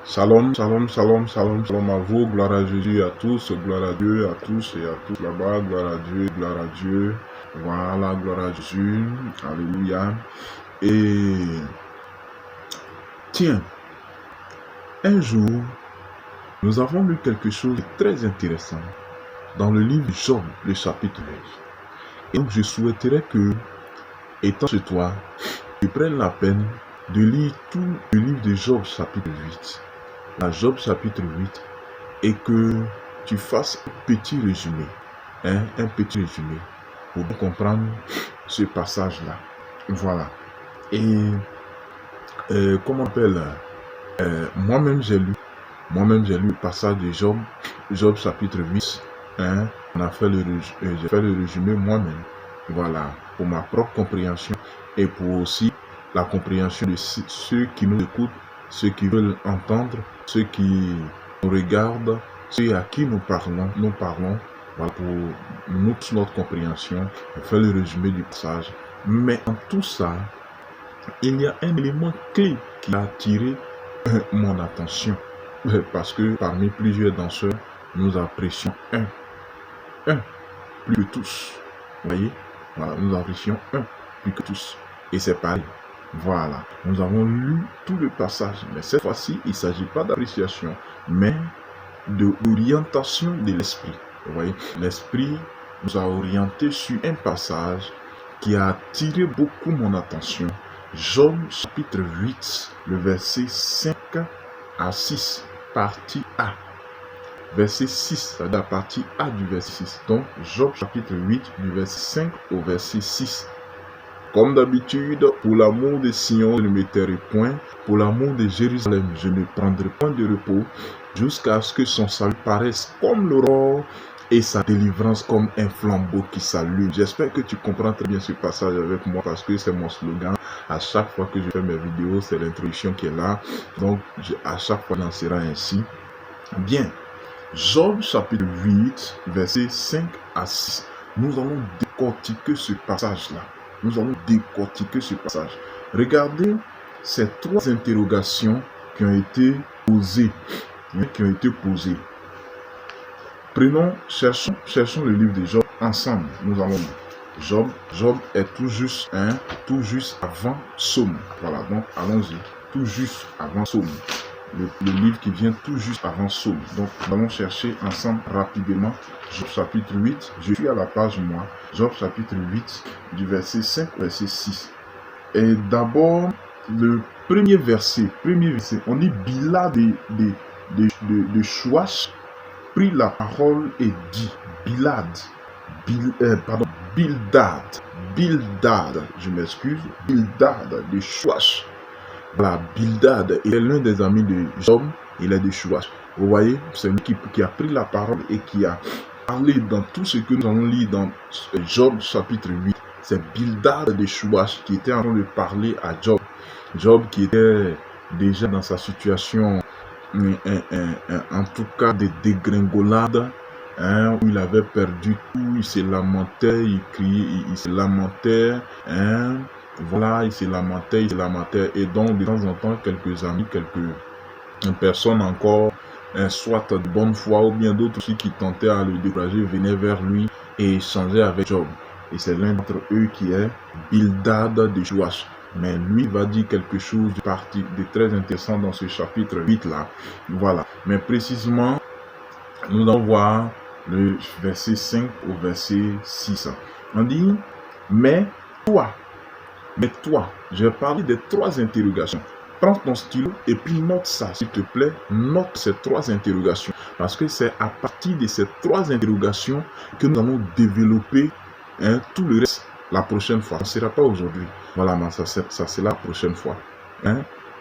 Shalom, shalom, shalom, shalom, shalom à vous, gloire à Jésus, à tous, gloire à Dieu, à tous et à tous là-bas, gloire à Dieu, gloire à Dieu, voilà, gloire à Jésus, alléluia. Et tiens, un jour, nous avons lu quelque chose de très intéressant dans le livre de Job, le chapitre 8. Et donc je souhaiterais que, étant chez toi, tu prennes la peine de lire tout le livre de Job, chapitre 8. La Job chapitre 8, et que tu fasses un petit résumé, un petit résumé, pour bien comprendre ce passage-là. Voilà. Et comment on appelle, moi-même j'ai lu le passage de Job, Job chapitre 8. On a fait j'ai fait le résumé moi-même. Voilà, pour ma propre compréhension et pour aussi la compréhension de ceux qui nous écoutent, ceux qui veulent entendre, ceux qui nous regardent, ceux à qui nous parlons, voilà, pour notre compréhension, je fais le résumé du passage. Mais en tout ça, il y a un élément clé qui a attiré mon attention, parce que parmi plusieurs danseurs, nous apprécions un plus que tous. Vous voyez, voilà, nous apprécions un plus que tous. Et c'est pareil. Voilà, nous avons lu tout le passage, mais cette fois-ci, il ne s'agit pas d'appréciation, mais d'orientation de l'esprit. Vous voyez, l'esprit nous a orientés sur un passage qui a attiré beaucoup mon attention. Job chapitre 8, le verset 5 à 6, partie A. Verset 6, c'est-à-dire la partie A du verset 6. Donc, Job chapitre 8, du verset 5 au verset 6. Comme d'habitude, pour l'amour de Sion, je ne me tairai point. Pour l'amour de Jérusalem, je ne prendrai point de repos, jusqu'à ce que son salut paraisse comme l'aurore et sa délivrance comme un flambeau qui s'allume. J'espère que tu comprends très bien ce passage avec moi, parce que c'est mon slogan. À chaque fois que je fais mes vidéos, c'est l'introduction qui est là. Donc, à chaque fois, il en sera ainsi. Bien. Job chapitre 8, verset 5 à 6. Nous allons décortiquer ce passage-là. Nous allons décortiquer ce passage. Regardez ces trois interrogations qui ont été posées. Prenons, cherchons le livre de Job ensemble. Nous allons lire. Job est tout juste avant Psaume. Voilà, donc allons-y. Tout juste avant Psaume. Le livre qui vient tout juste avant Psaume. Donc, nous allons chercher ensemble rapidement Job chapitre 8. Je suis à la page moi. Job chapitre 8, du verset 5 au verset 6. Et d'abord, le premier verset, on dit Bilhad de Chouach prit la parole et dit, Bildad, je m'excuse, Bildad de Chouach. Voilà, Bildad est l'un des amis de Job, il est de Chouach. Vous voyez, c'est lui qui a pris la parole et qui a parlé dans tout ce que nous allons lire dans Job chapitre 8. C'est Bildad de Chouach qui était en train de parler à Job. Job qui était déjà dans sa situation, en tout cas de dégringolade, où il avait perdu tout, il se lamentait, il criait, il se lamentait, voilà, il se lamentait, et donc de temps en temps, quelques amis, quelques personnes encore, soit de bonne foi ou bien d'autres aussi qui tentaient à le décourager, venaient vers lui et échangeaient avec Job. Et c'est l'un d'entre eux qui est Bildad de Chouach. Mais lui va dire quelque chose de très intéressant dans ce chapitre 8 là. Voilà. Mais précisément, nous allons voir le verset 5 au verset 6. On dit, mais toi, je vais parler des trois interrogations. Prends ton stylo et puis note ça, s'il te plaît. Note ces trois interrogations. Parce que c'est à partir de ces trois interrogations que nous allons développer tout le reste la prochaine fois. Ça ne sera pas aujourd'hui. Voilà, mais ça sera la prochaine fois.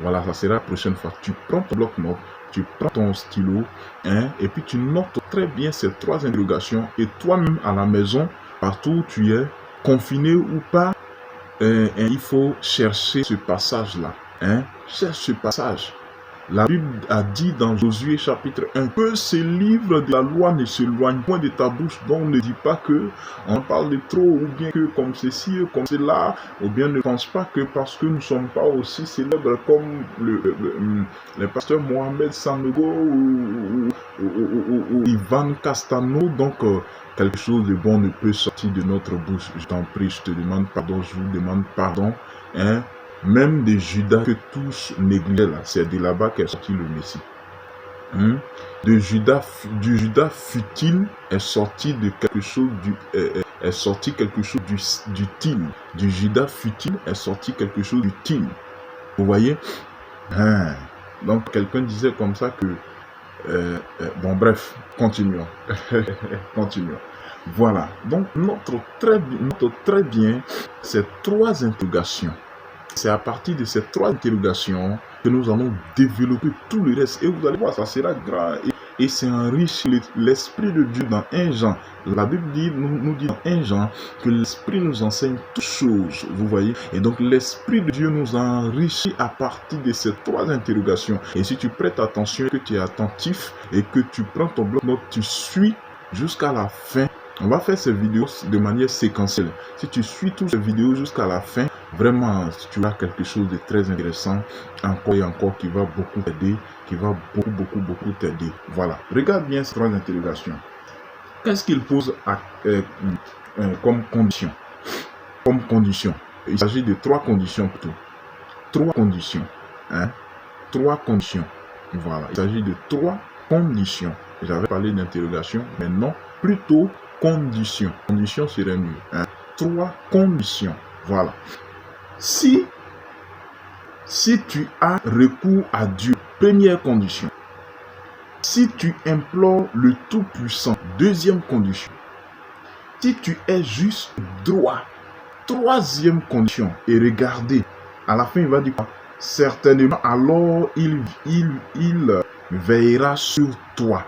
Voilà, ça sera la prochaine fois. Tu prends ton bloc-notes, tu prends ton stylo, et puis tu notes très bien ces trois interrogations. Et toi-même à la maison, partout où tu es, confiné ou pas, il faut chercher ce passage-là. Cherche ce passage. La Bible a dit dans Josué chapitre 1 que ces livres de la loi ne s'éloignent point de ta bouche, donc ne dis pas que on parle de trop, ou bien que comme ceci, comme cela, ou bien ne pense pas que parce que nous ne sommes pas aussi célèbres comme le pasteur Mohamed Sanogo ou Ivan Castano, donc quelque chose de bon ne peut sortir de notre bouche. Je t'en prie, je te demande pardon, je vous demande pardon, hein. Même de Judas que tous négligeaient là, c'est de là-bas qu'est sorti le Messie. Du Judas futile est sorti de quelque chose est sorti quelque chose d'utile. Du Judas futile est sorti quelque chose d'utile. Vous voyez? Donc quelqu'un disait comme ça que bon bref, continuons. Continuons. Voilà. Donc notre très bien, c'est 3 interrogations. C'est à partir de ces 3 interrogations que nous allons développer tout le reste. Et vous allez voir, ça sera grand. Et c'est enrichi l'Esprit de Dieu dans 1 Jean. La Bible nous dit dans 1 Jean que l'Esprit nous enseigne toutes choses. Vous voyez? Et donc l'Esprit de Dieu nous enrichit à partir de ces 3 interrogations. Et si tu prêtes attention, que tu es attentif et que tu prends ton bloc-notes, tu suis jusqu'à la fin. On va faire ces vidéos de manière séquentielle. Si tu suis toutes ces vidéos jusqu'à la fin, vraiment, tu as quelque chose de très intéressant, encore et encore, qui va beaucoup t'aider, qui va beaucoup t'aider. Voilà. Regarde bien ces 3 interrogations. Qu'est-ce qu'il pose comme condition? Comme condition. Il s'agit de 3 conditions plutôt. 3 conditions. 3 conditions. Voilà. Il s'agit de 3 conditions. J'avais parlé d'interrogation, mais non, plutôt conditions. Conditions serait mieux. 3 conditions. Voilà. Si tu as recours à Dieu, première condition. Si tu implores le Tout-Puissant, deuxième condition. Si tu es juste droit, troisième condition. Et regardez, à la fin il va dire quoi? Certainement alors il veillera sur toi.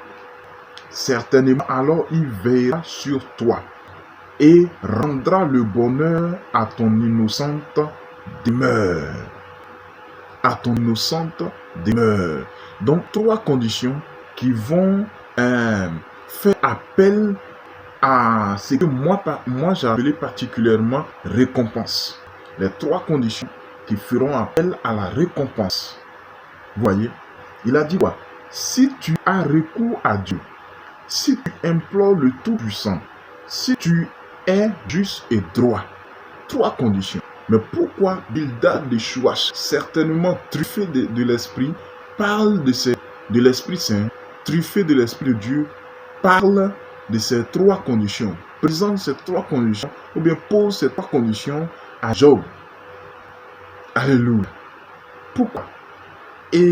Certainement alors il veillera sur toi et rendra le bonheur à ton innocente demeure. À ton innocente demeure. Donc 3 conditions qui vont faire appel à ce que moi j'ai appelé particulièrement récompense. Les 3 conditions qui feront appel à la récompense. Vous voyez, il a dit quoi? Si tu as recours à Dieu, si tu implores le Tout-Puissant, si tu es juste et droit. 3 conditions. Mais pourquoi Bildad de Chouach, certainement truffé de l'Esprit, parle de l'Esprit Saint, truffé de l'Esprit de Dieu, parle de ces 3 conditions, présente ces 3 conditions, ou bien pose ces 3 conditions à Job. Alléluia. Pourquoi? Et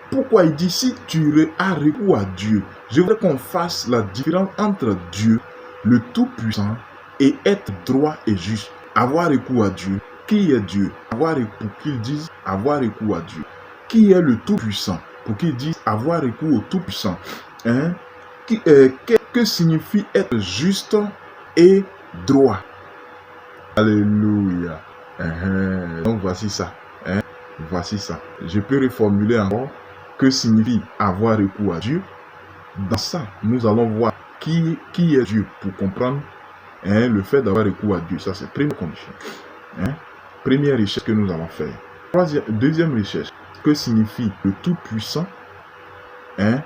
pourquoi il dit si tu as recours à Dieu? Je voudrais qu'on fasse la différence entre Dieu, le Tout-Puissant, et être droit et juste. Avoir recours à Dieu. Qui est Dieu? Pour qu'il dise avoir recours à Dieu. Qui est le Tout-Puissant? Pour qu'il dise avoir recours au Tout-Puissant. Que signifie être juste et droit? Alléluia. Donc voici ça. Voici ça. Je peux reformuler encore. Que signifie avoir recours à Dieu? Dans ça, nous allons voir qui est Dieu pour comprendre le fait d'avoir recours à Dieu. Ça, c'est la première condition. Première recherche que nous allons faire. Deuxième recherche. Que signifie le Tout-Puissant? Que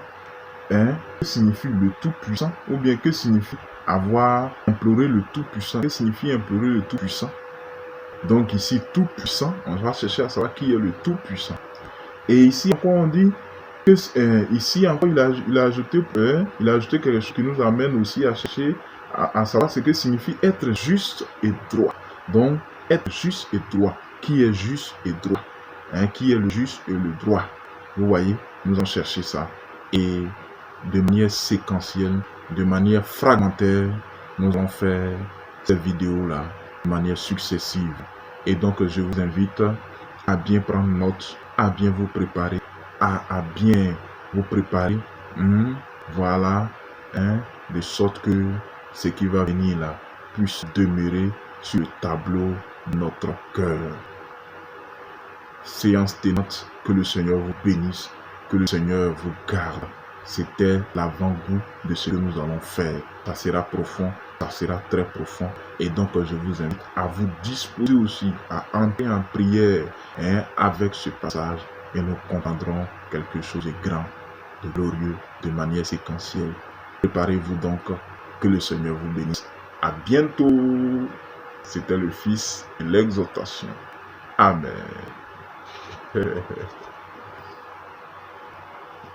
signifie le Tout-Puissant? Ou bien que signifie avoir imploré le Tout-Puissant? Que signifie implorer le Tout-Puissant? Donc ici, Tout-Puissant, on va chercher à savoir qui est le Tout-Puissant. Et ici encore on dit que ici encore il a ajouté quelque chose qui nous amène aussi à chercher à savoir ce que signifie être juste et droit. Donc être juste et droit. Qui est juste et droit? Qui est le juste et le droit? Vous voyez, nous allons chercher ça. Et de manière séquentielle, de manière fragmentaire, nous allons faire cette vidéo-là de manière successive. Et donc je vous invite à bien prendre note, à bien vous préparer, à bien vous préparer. Voilà, de sorte que ce qui va venir là puisse demeurer sur le tableau de notre cœur. séance tenante. Que le Seigneur vous bénisse, que le Seigneur vous garde. C'était l'avant-goût de ce que nous allons faire. Ça sera profond, ça sera très profond. Et donc, je vous invite à vous disposer aussi à entrer en prière avec ce passage. Et nous comprendrons quelque chose de grand, de glorieux, de manière séquentielle. Préparez-vous donc, que le Seigneur vous bénisse. À bientôt. C'était le Fils de l'exhortation. Amen.